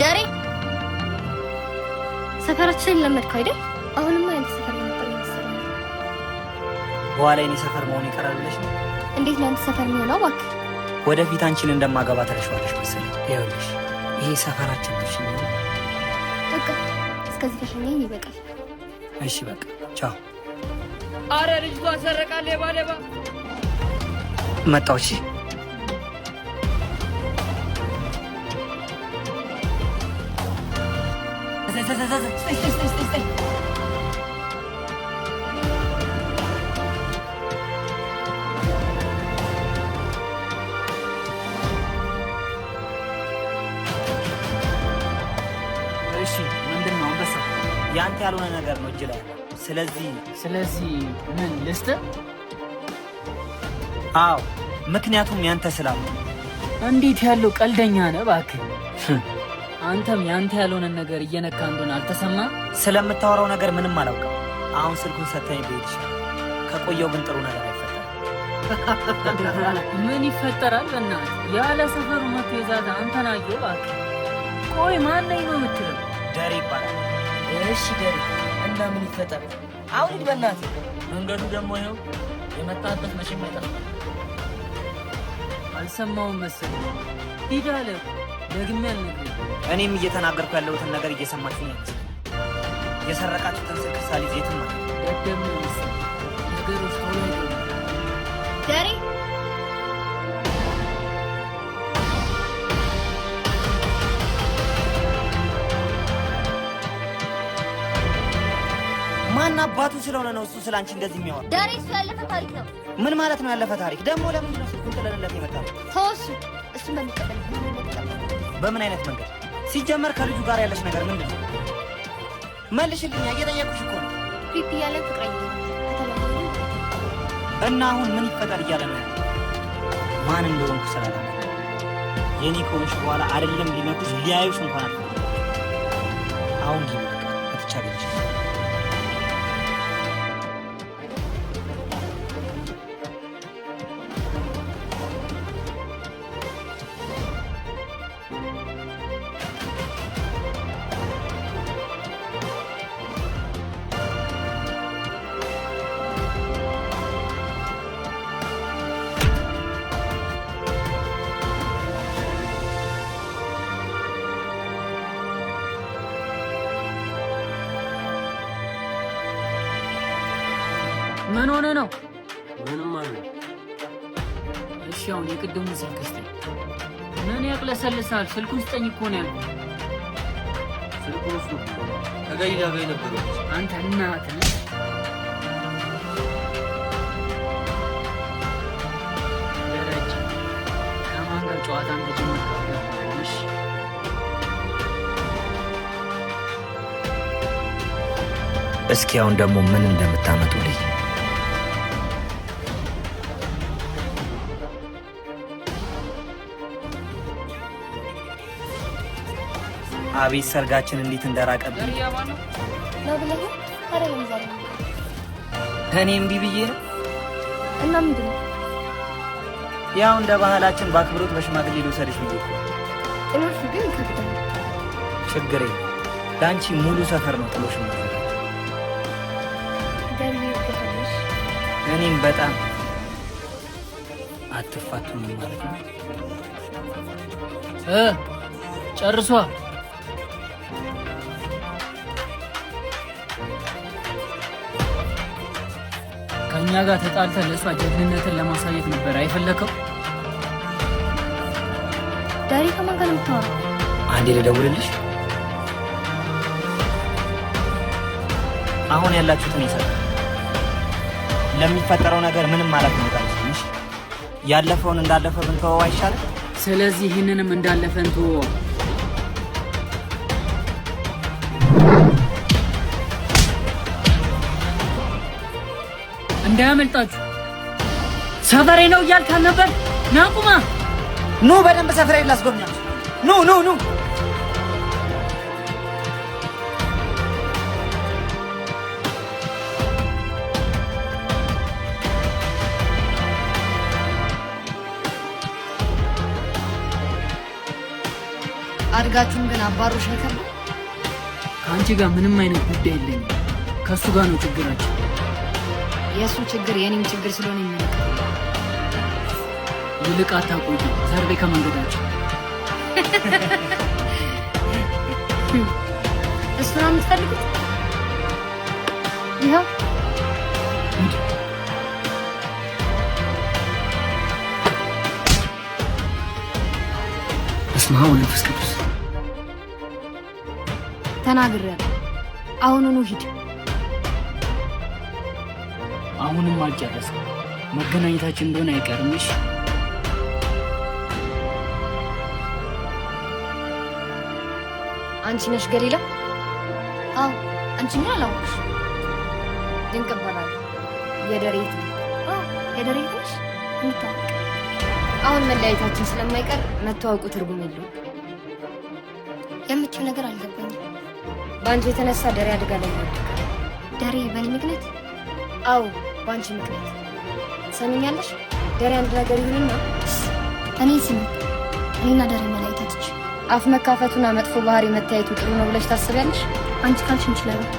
ዳሬ ሰፈራችን ለመድከው አይደል? አሁንማ ያንተ ሰፈር ነበር መሰለኝ። በኋላ የኔ ሰፈር መሆን ይቀራል ብለሽ ነው? እንዴት ነው ያንተ ሰፈር የሚሆነው? እባክህ ወደፊት አንቺን እንደማገባ ተረሽዋለሽ መሰለኝ። ይኸውልሽ ይሄ ሰፈራችን ነው። እሺ በቃ እስከዚህ ተሸኘኝ ይበቃል። እሺ በቃ ቻው። አረ ልጅቷ ሰረቃ ሌባ መጣሁ። እሺ ምንድነው? አንበሳ ያንተ ያልሆነ ነገር ነው እጅ ላይ። ስለዚህ ምን ልስጥ? አዎ ምክንያቱም ያንተ ስላሉ። እንዴት ያለው ቀልደኛ ነህ እባክህ። አንተም ያንተ ያልሆነ ነገር እየነካ እንደሆነ አልተሰማ? ስለምታወራው ነገር ምንም አላውቅም። አሁን ስልኩን ሰተኝ ብሄድ ይችላል። ከቆየው ግን ጥሩ ነገር አይፈጠርም። ምን ይፈጠራል? በእናትህ ያለ ሰፈሩ መቶ የዛዛ አንተን አየሁ እባክህ። ቆይ ማነኝ ነው የምትለው? ደሬ ይባላል። እሺ ደሬ፣ እና ምን ይፈጠር? አሁን ሂድ በእናትህ። መንገዱ ደግሞ ይኸው የመጣበት መቼም አይጠፋም። አልሰማውም መሰለኝ። ሂድ አለ። ደግሜ አልነግርህም። እኔም እየተናገርኩ ያለሁትን ነገር እየሰማችሁ ነው። የሰረቃችሁትን ስልክ ሳልይዝ የትም ማለት ደደም ነው መሰለኝ። ነገሮች ቶሎ ዳሬ ማን አባቱ ስለሆነ ነው እሱ ስላንቺ እንደዚህ የሚያወራ? ዳሬ እሱ ያለፈ ታሪክ ነው። ምን ማለት ነው ያለፈ ታሪክ? ደግሞ ለምንድን ነው ስልኩን ጥለንለት የመጣው? ተወሱ። እሱ በሚቀበል በምን አይነት መንገድ? ሲጀመር ከልጁ ጋር ያለሽ ነገር ምንድን ነው? መልሽልኛ፣ እየጠየኩሽ እኮ ነው። ፒፒ ያለ ፍቅረኛ እና አሁን ምን ይፈጠር እያለ ነው? ማን እንደሆንኩ ስላለ የኔ ከሆንሽ በኋላ አይደለም ሊመኩሽ ሊያዩሽ እንኳን አልፈ አሁን ግን በተቻለች ምን ሆነ ነው? ምንም ማለት እሺ አሁን የቅድሙን ስልክ ስጠኝ። ምን ያቅለሰልሳል? ስልኩን ስጠኝ እኮ ነው ያልኩህ። ስልኩን እሱ ከገሊላ ጋር የነበረው አንተ እናትህ ደረጀ ከማን ጋር ጨዋታ እንደጀመርክ አልገባኝም። እሺ እስኪ አሁን ደግሞ ምን እንደምታመጡልኝ አቤት ሰርጋችን እንዴት እንደራቀብኝ ነው ብለህ ታዲያ ዛሬ እኔ እምቢ ብዬ ነው። እና ምንድን ነው? ያው እንደ ባህላችን በአክብሮት በሽማግሌ ልውሰድሽ ብዬ እኮ። ጥሎሽ ግን ይከብዳል። ችግር የለም ለአንቺ ሙሉ ሰፈር ነው ጥሎሽ ነው። ደሪ ይገባልሽ። እኔም በጣም አትፋቱኝ ማለት ነው። ጨርሷ ከእኛ ጋር ተጣልተህ ለእሷ ጀግንነትን ለማሳየት ነበር አይፈለከው? ዳሪ ከማን ጋር ነው የምታወራው? አንዴ ልደውልልሽ። አሁን ያላችሁትን ይሰጥ። ለሚፈጠረው ነገር ምንም ማለት ነው ታውቂሽ። ያለፈውን እንዳለፈ ብንተወው አይሻልም? ስለዚህ ይህንንም እንዳለፈ እንተወው። እንዳያመልጣችሁ። ሰፈሬ ነው እያልካል ነበር። ናቁማ ኑ፣ በደንብ ሰፈሬ ላስጎብኛችሁ። ኑ ኑ ኑ። አድጋችሁም ግን አባሮሽ አይከብም? ከአንቺ ጋር ምንም አይነት ጉዳይ የለኝም። ከእሱ ጋር ነው ችግራችን። የእሱ ችግር የኔም ችግር ስለሆነ የሚነቅ ይልቅ አታቆይ፣ ሰርቤ ከመንገዳችን እሱ ነው የምትፈልጉት? ይኸው በስመ አብ ወመንፈስ ቅዱስ። ተናግሬያለሁ። አሁኑኑ ሂድ። አሁንም አልጨረስም። መገናኘታችን እንደሆነ አይቀርም። እሺ አንቺ ነሽ ገሊላ? አዎ አንቺ ምን አላወቅሽ? ድንቅ እባላለሁ። የደሬት የደሬት ነሽ? እንታወቅ። አሁን መለያየታችን ስለማይቀር መተዋወቁ ትርጉም የለውም። የምትይው ነገር አልገባኝም። በአንቺ የተነሳ ደሬ አደጋ ላይ ወደቀ። ደሬ በእኔ ምክንያት? አዎ በአንቺ ምክንያት። ሰሚኛለሽ? ደሬ አንድ ነገር ይሁንና እኔ ስም እኔና ደሬ መለያየታችን አፍ መካፈቱና መጥፎ ባህሪ መታየቱ ጥሩ ነው ብለሽ ታስቢያለሽ? አንቺ ካልሽ እንችላለን።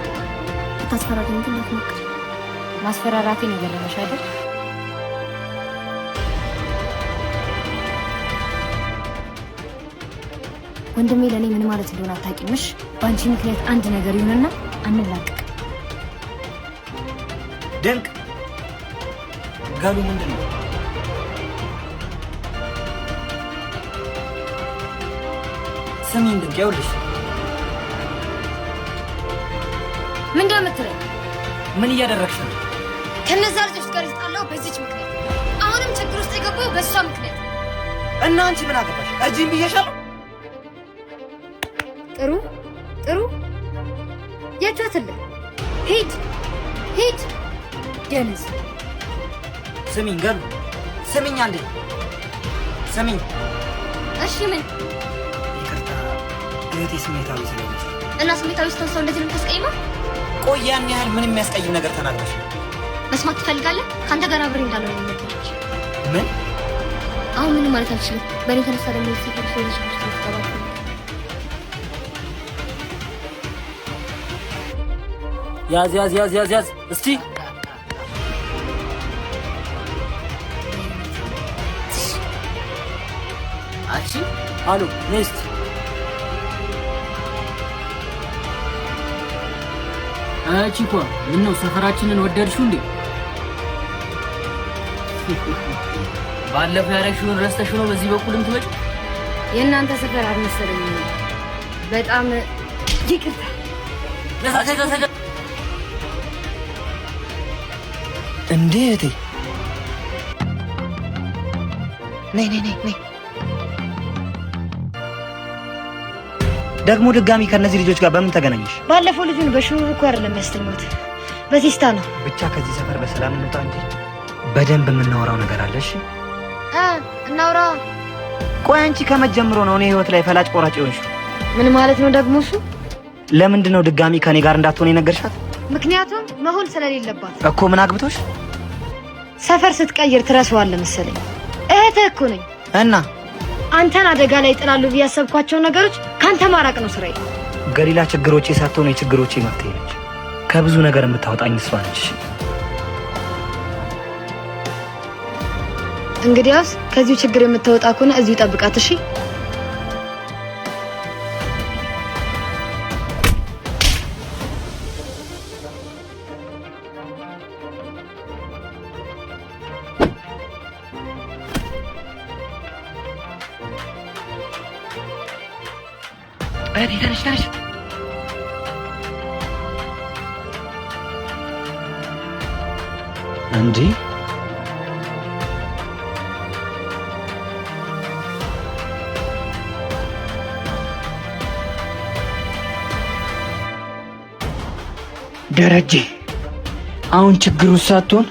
ብታስፈራሪኝ ግን እንዳትሞክሪ። ማስፈራራቴ ነው የገረመሽ አይደል? ወንድሜ ለእኔ ምን ማለት እንደሆነ አታውቂምሽ። በአንቺ ምክንያት አንድ ነገር ይሁንና አንላቀቅ። ድንቅ ገሉ ምንድን ነው? ስሚኝ ድንቅ፣ ይኸውልሽ ምን እንደምትለኝ ምን እያደረግሽ ነው? ከነዛ ልጆች ጋር የተጣላው በዚች ምክንያት፣ አሁንም ችግር ውስጥ የገባው በእሷ ምክንያት እና አንቺ ምን አገባሽ? እርጂኝ ብዬሻለሁ። ጥሩ ጥሩ፣ የታትልህ ሂድ ሂድ ደንዝ። ስሚኝ ገሉ፣ ስሚኝ አንዴ ስሚኝ። እሺ ምን? ይቅርታ እህቴ ስሜታዊ ስለሆነች እና ስሜታዊ ስትሆን ሰው እንደዚህ ነው የምታስቀይመው? ቆይ ያን ያህል ምን የሚያስቀይም ነገር ተናግረሽ መስማት ትፈልጋለህ? ከአንተ ጋር አብሬ እንዳለው ነው የምትለች። ምን? አሁን ምንም ማለት አልችልም። በእኔ የተነሳ ደግሞ የሴቶች ሌሎች ውስጥ ተባባሉ። ያዝ ያዝ ያዝ ያዝ ያዝ እስቲ አንቺ አሉ ኔስት ቺኳ ምን ነው ሰፈራችንን ወደድሽው እንዴ? ባለፈው ያረግሽውን ረስተሽው ነው በዚህ በኩልም ትመጪ? የእናንተ ሰፈር አልመሰለኝም። በጣም ይቅርታ። እንዴ እህቴ ነይ ነይ ነይ ነይ። ደግሞ ድጋሚ ከነዚህ ልጆች ጋር በምን ተገናኘሽ? ባለፈው ልጁን በሽሩሩ እኮ አይደለም ያስተኛሁት፣ በቴስታ ነው። ብቻ ከዚህ ሰፈር በሰላም እንውጣ እንጂ በደንብ የምናወራው ነገር አለ። እሺ እናውራ። ቆይ አንቺ ከመጀመሩ ነው እኔ ህይወት ላይ ፈላጭ ቆራጭ የሆንሽው? ምን ማለት ነው ደግሞ እሱ? ለምንድን ነው ድጋሚ ከኔ ጋር እንዳትሆን የነገርሻት? ምክንያቱም መሆን ስለሌለባት እኮ። ምን አግብቶሽ? ሰፈር ስትቀይር ትረሳዋለህ መሰለኝ። እህትህ እኮ ነኝ እና አንተን አደጋ ላይ ይጥላሉ ብዬ ያሰብኳቸው ነገሮች ካንተ ማራቅ ነው ስራዬ። ገሊላ ችግሮቼ ሳትሆን የችግሮቼ መፍትሄ ነች። ከብዙ ነገር የምታወጣኝ እሷ ነች። እንግዲያውስ ከዚሁ ችግር የምትወጣ ከሆነ እዚሁ ጠብቃት። እሺ ተነሽ ተነሽ። እንዴ ደረጀ፣ አሁን ችግሩ ሳትሆን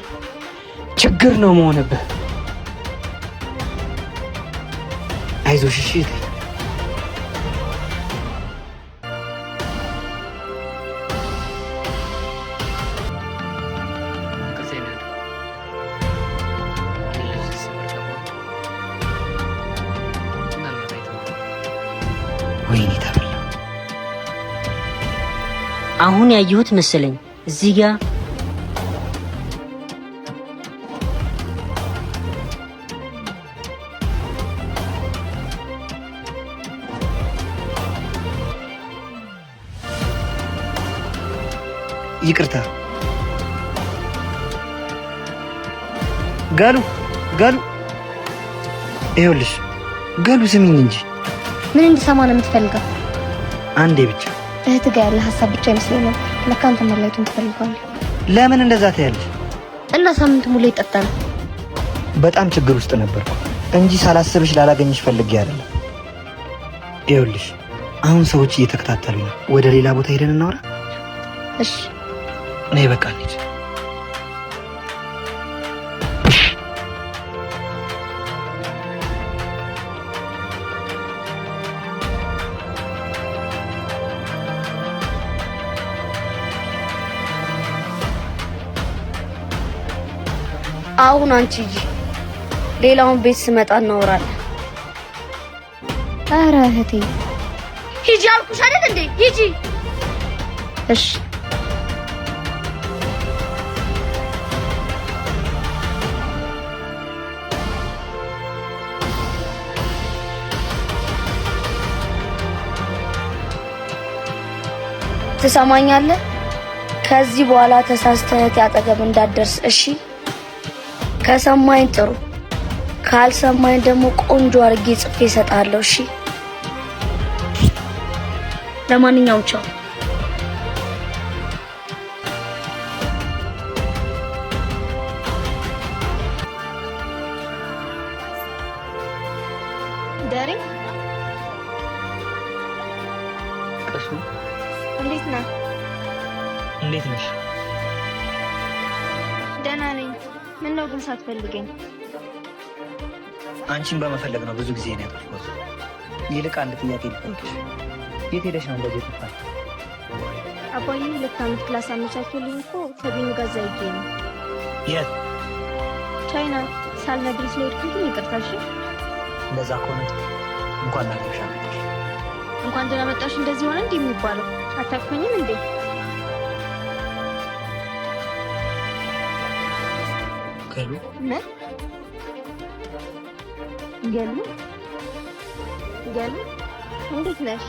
ችግር ነው መሆንብህ። አይዞሽ እሺ። ወይኔ ተበላሁ። አሁን ያየሁት መሰለኝ እዚህ ጋር ይቅርታ ጋሉ ይኸውልሽ ጋሉ ስሚኝ እንጂ ምን እንድሰማ ነው የምትፈልገው? አንዴ ብቻ እህት ጋር ያለ ሀሳብ ብቻ ይመስለኛል። ለካ አንተ መለያየቱን ትፈልገዋለህ። ለምን እንደዛ ትያለሽ? እና ሳምንት ሙሉ ይጠጣል። በጣም ችግር ውስጥ ነበርኩ እንጂ ሳላስብሽ ላላገኝሽ ፈልጌ አይደለም። ይኸውልሽ አሁን ሰዎች እየተከታተሉ ነው። ወደ ሌላ ቦታ ሄደን እናወራ። እሺ ነይ በቃ እንሂድ። አሁን አንቺ ሂጂ፣ ሌላውን ቤት ስመጣ እናወራለን። ኧረ እህቴ ሂጂ አልኩሽ አይደል እንዴ? ሂጂ። እሺ ትሰማኛለህ? ከዚህ በኋላ ተሳስተህ አጠገብ እንዳትደርስ እሺ? ከሰማኝ ጥሩ፣ ካልሰማኝ ደግሞ ቆንጆ አድርጌ ጽፌ እሰጥሃለሁ። እሺ? ለማንኛውም ቻው። ዳሬ ቀሱ እንዴት ነህ? እንዴት ነሽ? ደህና ነኝ። ምን ነው ግን ሳትፈልገኝ? አንቺን በመፈለግ ነው ብዙ ጊዜ ነው ያጠፋሁት። ይልቅ አንድ ጥያቄ ልጠይቅሽ። የት ሄደሽ ነው እንደዚህ የጠፋሽ? አባዬ 2 ዓመት ክላስ አመቻችቶልኝ እኮ ከቢኑ ጋር ዘይጄ ነው። የት? ቻይና ሳልነግርሽ ስለሄድኩኝ ይቅርታ። እሺ እንደዛ ከሆነ እንኳን ላገርሻ እንኳን ደህና መጣሽ። እንደዚህ ሆነ እንዴ የሚባለው? አታውቅኝም እንዴ? ገሉ ምን ገሉ እንዴት ነሽ?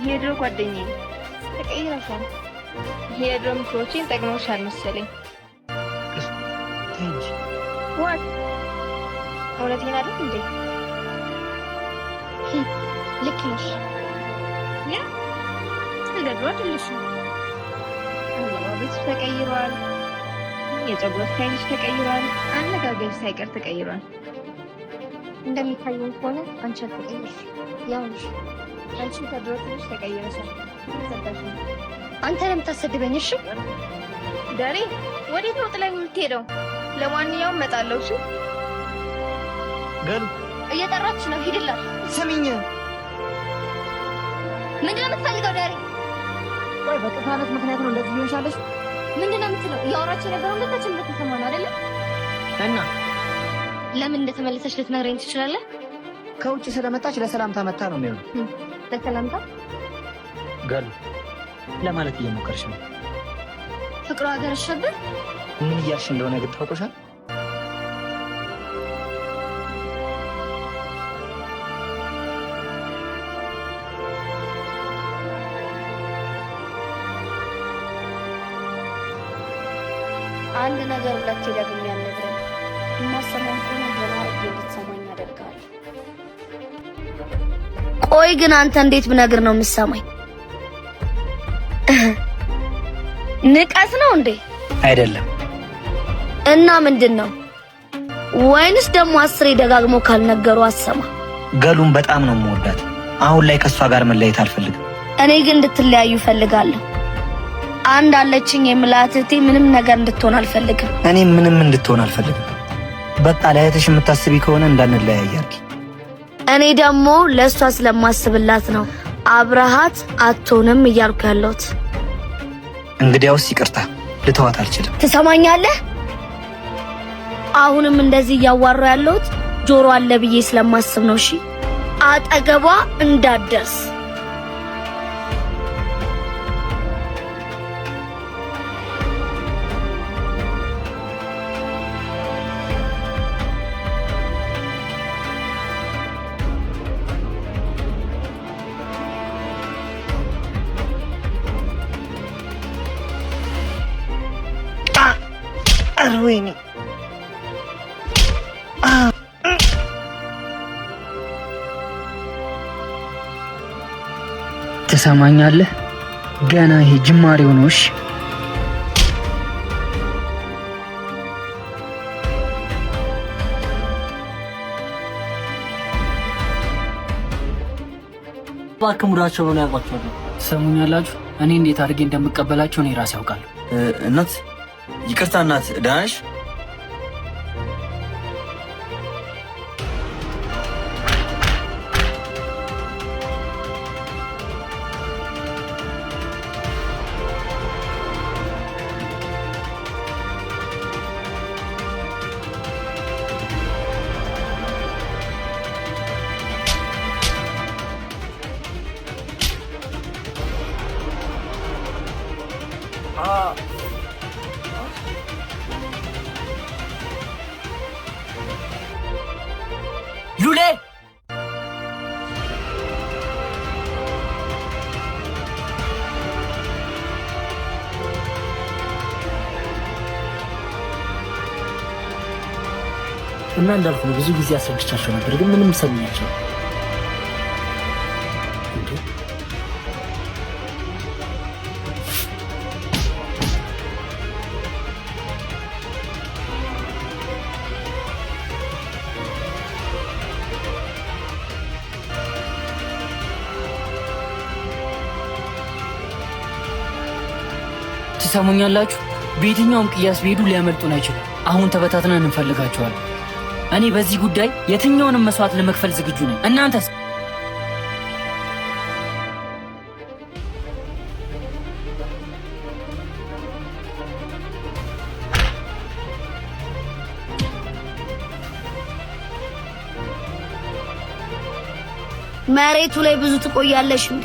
የድሮ ጓደኛዬ ተቀይረሻል። የድሮ ምክሮቼን ጠቅመውሻል መሰለኝ። እንጂ ዋት እውነቴን አይደል እንዴ? ልክ ነሽ። ያ እንደድሮ አይደለሽም። አለባበስሽ ተቀይሯል። የፀጉር ስታይልሽ ተቀይሯል። አነጋገርሽ ሳይቀር ተቀይሯል። እንደሚታየው ከሆነ አንቺ አልተቀየርሽ፣ ያው ነሽ። አንቺ ከድሮ ትንሽ ተቀይረሻል። አንተ ለምን ታሰድበኝ? እሺ ዳሬ፣ ወዴት ነው ጥላኝ የምትሄደው? ለማንኛውም እመጣለሁ። እሺ ገሉ እየጠራች ነው፣ ሂድላት። ስሚኝ። ምንድን ነው የምትፈልገው ዳሬ? ቆይ በቅሳነት ምክንያት ነው እንደዚህ ሊሆንሻለሽ? ምንድን ነው የምትለው? እያወራች የነበረው ሁለታችን እንደተሰማ ነው አይደለ? እና ለምን እንደተመለሰች ልትነግረኝ ትችላለህ? ከውጭ ስለመጣች ለሰላምታ መታ ነው የሚሆነው። ለሰላምታ ገሉ ለማለት እየሞከርሽ ነው። ፍቅሩ ሀገር ሸብር ምን እያልሽ እንደሆነ ግን ታውቆሻል? አንድ ነገር ሁለቴ ደግሜ አልነግርህም። የማሰማኝ ከሆነ ገና አድርጌ እንድትሰማኝ አደርጋለሁ። ቆይ ግን አንተ እንዴት ብነግር ነው የምትሰማኝ? ንቀት ነው እንዴ? አይደለም። እና ምንድን ነው? ወይንስ ደግሞ 10 ደጋግሞ ካልነገሩ አሰማ? ገሉን በጣም ነው የምወዳት። አሁን ላይ ከሷ ጋር መለየት አልፈልግም። እኔ ግን እንድትለያዩ እፈልጋለሁ። አንድ አለችኝ የምላት እህቴ ምንም ነገር እንድትሆን አልፈልግም። እኔ ምንም እንድትሆን አልፈልግም። በቃ ለእህትሽ የምታስቢ ከሆነ እንዳንለያይ አድርጊ። እኔ ደግሞ ለእሷ ስለማስብላት ነው አብረሃት አትሆንም እያልኩ ያለሁት። እንግዲያውስ ይቅርታ፣ ልተዋት አልችልም። ትሰማኛለህ? አሁንም እንደዚህ እያዋራሁ ያለሁት ጆሮ አለ ብዬ ስለማስብ ነው። እሺ አጠገቧ እንዳትደርስ። ኧረ ወይኔ ትሰማኛለህ? ገና ይሄ ጅማሬው ነው። እሺ እባክህ ሙዳቸው ነው ያውቋቸዋል። ትሰሙኛላችሁ? እኔ እንዴት አድርጌ እንደምቀበላቸው እኔ ራሴ ያውቃለሁ። እናት ይቅርታ እናት፣ ደህና ነሽ? ሉሌ እና እንዳልኩ ነው ብዙ ጊዜ አስረድቻቸው ነበር፣ ግን ምንም ሰሚያቸው ትሰሙኛላችሁ? በየትኛውም ቅያስ ቢሄዱ ሊያመልጡን አይችሉም። አሁን ተበታትነን እንፈልጋቸዋለን። እኔ በዚህ ጉዳይ የትኛውንም መስዋዕት ለመክፈል ዝግጁ ነኝ። እናንተስ? መሬቱ ላይ ብዙ ትቆያለሽ እንዴ?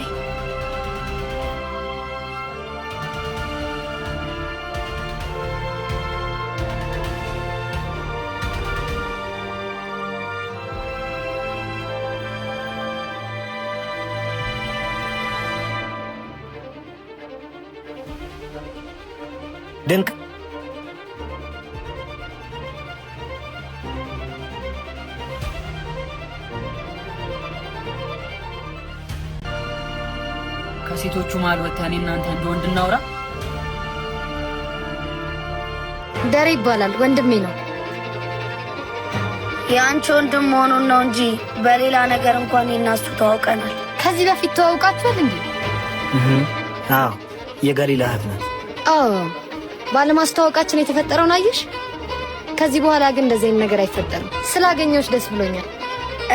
ድንቅ ከሴቶቹ መሃል ወጥተን እናንተ እንደ ወንድ እናውራ። ደሬ ይባላል፣ ወንድሜ ነው። የአንቺ ወንድም መሆኑን ነው እንጂ በሌላ ነገር እንኳን የናሱ ተዋውቀናል። ከዚህ በፊት ተዋውቃችኋል እንዴ? አዎ፣ የገሊላ እህት ናት። አዎ፣ ባለማስተዋወቃችን የተፈጠረውን አየሽ። ከዚህ በኋላ ግን እንደዚህ አይነት ነገር አይፈጠርም። ስላገኘሁሽ ደስ ብሎኛል።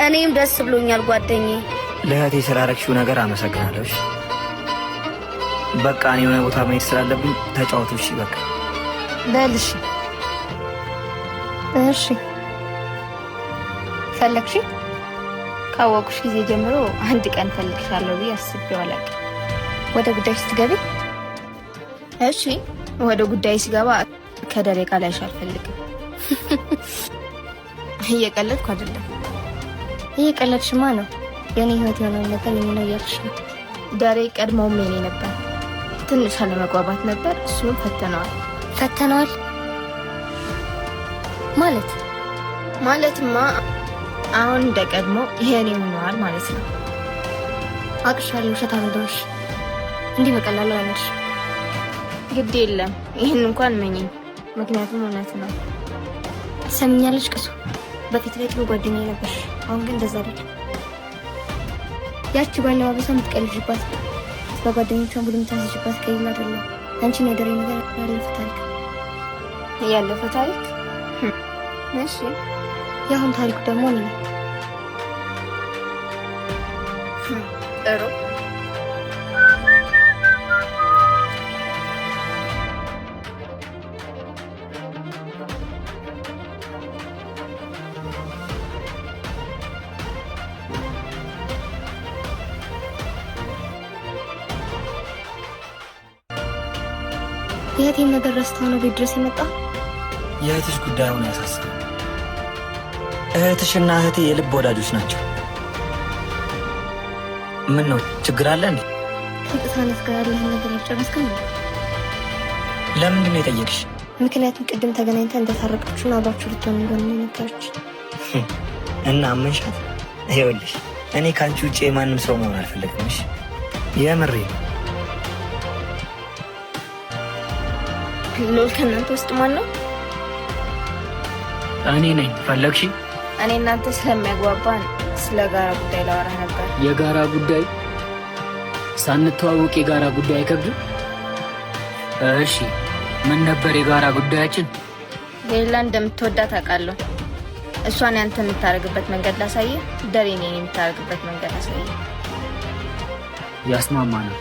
እኔም ደስ ብሎኛል ጓደኛዬ። ለእህቴ ስላረግሽው ነገር አመሰግናለሁ። እሺ በቃ እኔ የሆነ ቦታ መሄድ ስላለብኝ ተጫወቱ። እሺ በቃ በል እሺ። እሺ ፈለግሽ? ካወቁሽ ጊዜ ጀምሮ አንድ ቀን ፈልግሻለሁ ብዬ አስቤው አላውቅም። ወደ ጉዳይ ስትገቢ? እሺ ወደ ጉዳይ ስገባ ከደሬ ቃል ላይሽ አልፈልግም። እየቀለድኩ አይደለም። እየቀለድሽማ ነው። የኔ ህይወት የሆነውን ነገር የኔ ነው እያልሽ ነው። ደሬ ቀድሞውም የኔ ነበር። ትንሽ አለመግባባት ነበር፣ እሱንም ፈተነዋል። ፈተነዋል ማለትማ አሁን እንደ ቀድሞ የኔ ሆነዋል ማለት ነው። አቅሻለሁ። ውሸት አልደውሽ እንዲህ በቀላሉ አይነሽ። ግድ የለም ይህን እንኳን መኝኝ፣ ምክንያቱም እውነት ነው። ሰምኛለሽ ቅሱ፣ በፊት ላይ ጥሩ ጓደኛዬ ነበርሽ። አሁን ግን እንደዛ አይደለም። ያቺ ባለባበሷ የምትቀልጅባት በጓደኞቿን ቡድን የምታስይዥባት ከሌላ አይደለም። አንቺን ያደረ ነገር ያለፈ ታሪክ። እሺ የአሁን ታሪኩ ደግሞ እኔ ነኝ። ጥሩ የእህቴን ነገር ረስተው ነው ቤት ድረስ የመጣ። የእህትሽ ጉዳይ አሁን ያሳስባል። እህትሽና እህቴ የልብ ወዳጆች ናቸው። ምን ነው ችግር አለ እንዴ? ከቅሳነት ጋር ያለህን ነገር አልጨረስክም? ለምንድን ነው የጠየቅሽ? ምክንያቱም ቅድም ተገናኝተን እንደታረቃችሁን አብራችሁ ልትሆኑ እንደሆነ ነገረች እና አመንሻት? ይኸውልሽ እኔ ከአንቺ ውጭ የማንም ሰው መሆን አልፈለግም። እሺ የምሬ ነው። ሎል ከእናንተ ውስጥ ማን ነው? እኔ ነኝ። ፈለግሽ? እኔ እናንተ ስለሚያግባባን ስለ ጋራ ጉዳይ ላወራህ ነበር። የጋራ ጉዳይ? ሳንተዋወቅ የጋራ ጉዳይ አይከብድም? እሺ ምን ነበር የጋራ ጉዳያችን? ሌላ እንደምትወዳት አውቃለሁ። እሷን ያንተ የምታደርግበት መንገድ ላሳየ፣ ደሬን የምታደርግበት መንገድ ላሳየ። ያስማማናል።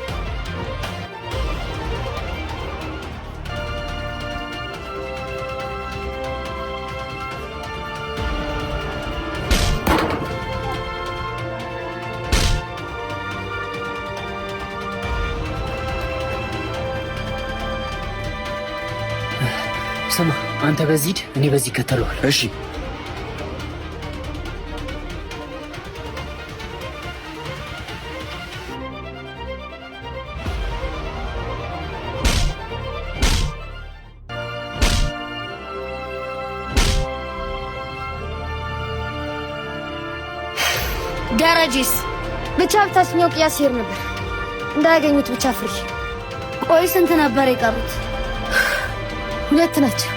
ስማ አንተ በዚህ ሂድ፣ እኔ በዚህ እከተለዋለሁ። እሺ ደረጀስ ብቻ ብታስኛው ቅያስ ይሄድ ነበር እንዳያገኙት ብቻ ፍሪ። ቆይ ስንት ነበር የቀሩት? ሁለት ናቸው።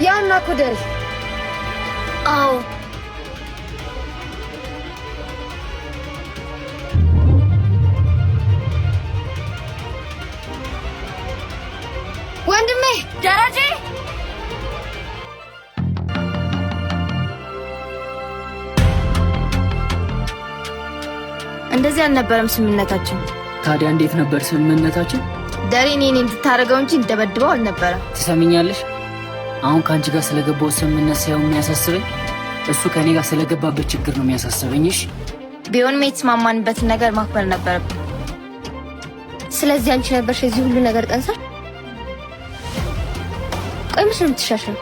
ያና ኮደሪ አው ወንድሜ ደረጀ እንደዚህ አልነበረም ስምምነታችን። ታዲያ እንዴት ነበር ስምምነታችን? ደሬን እኔን እንድታረገው እንጂ እንደበድበው አልነበረም። ትሰሚኛለሽ? አሁን ከአንቺ ጋር ስለገባው ስምምነት ሳይሆን የሚያሳስበኝ እሱ ከኔ ጋር ስለገባበት ችግር ነው የሚያሳስበኝ። እሺ ቢሆንም የተስማማንበትን ነገር ማክበር ነበረብን። ስለዚህ አንቺ ነበርሽ የዚህ ሁሉ ነገር ጠንሳሽ። ቆይ ምንድን ነው የምትሻሸው?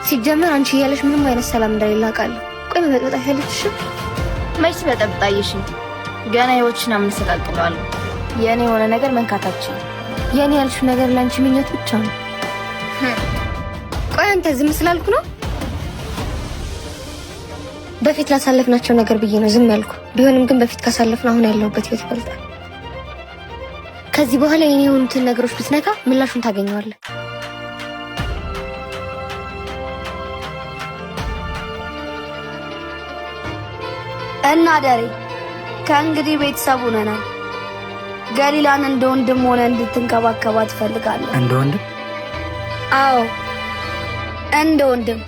ሲጀመር አንቺ እያለሽ ምንም አይነት ሰላም እንደሌለ አውቃለሁ። ቆይ መበጥበጥ አይፈልግሽ? መች በጠብጣይሽ ገና ህይወትሽን አመሰቃቅለዋለሁ። የኔ የሆነ ነገር መንካታችን የኔ ያልሽው ነገር ላንቺ ምኞት ብቻ ነው። ቆይ አንተ ዝም ስላልኩ ነው? በፊት ላሳለፍናቸው ነገር ብዬ ነው ዝም ያልኩ። ቢሆንም ግን በፊት ካሳለፍን አሁን ያለሁበት ህይወት ይበልጣል። ከዚህ በኋላ የኔ የሆኑትን ነገሮች ብትነካ ምላሹን ታገኘዋለህ። እና ደሬ ከእንግዲህ ቤተሰብ ሆነናል። ገሊላን እንደ ወንድም ሆነ እንድትንከባከባት እፈልጋለሁ። እንደ ወንድም? አዎ እንደ ወንድም።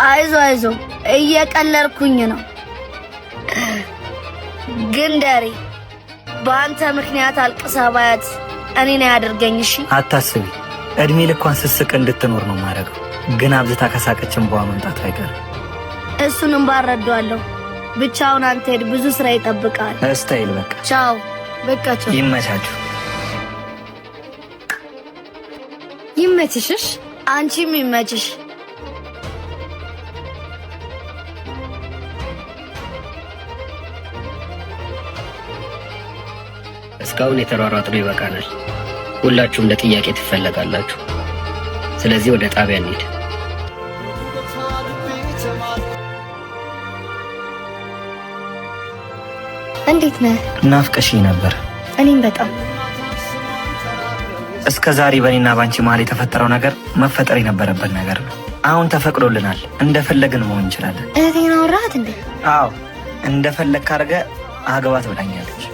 አይዞ እየቀለድኩኝ ነው። ግን ደሬ በአንተ ምክንያት አልቅሳ ባያት እኔን ያደርገኝ። እሺ አታስቢ፣ እድሜ ልኳን ስስቅ እንድትኖር ነው ማድረገው። ግን አብዝታ ከሳቀችን በኋላ መምጣት አይቀርም። እሱንም ባረዷለሁ። ብቻውን አንተ ሄድ፣ ብዙ ስራ ይጠብቃል። እስታይል በቃ ቻው። በቃ ቻው። ይመቻችሁ። ይመችሽ። አንቺም ይመችሽ። እስካሁን የተሯሯጥነው ይበቃናል። ሁላችሁም ለጥያቄ ትፈለጋላችሁ። ስለዚህ ወደ ጣቢያ እንሂድ። እንዴት ነህ? ናፍቀሽኝ ነበር። እኔም በጣም። እስከ ዛሬ በእኔና ባንቺ መሀል የተፈጠረው ነገር መፈጠር የነበረበት ነገር ነው። አሁን ተፈቅዶልናል። እንደፈለግን መሆን እንችላለን። እህቴን አወራሃት እንዴ? አዎ እንደፈለግ ካደረገ አገባት ብላኛለች።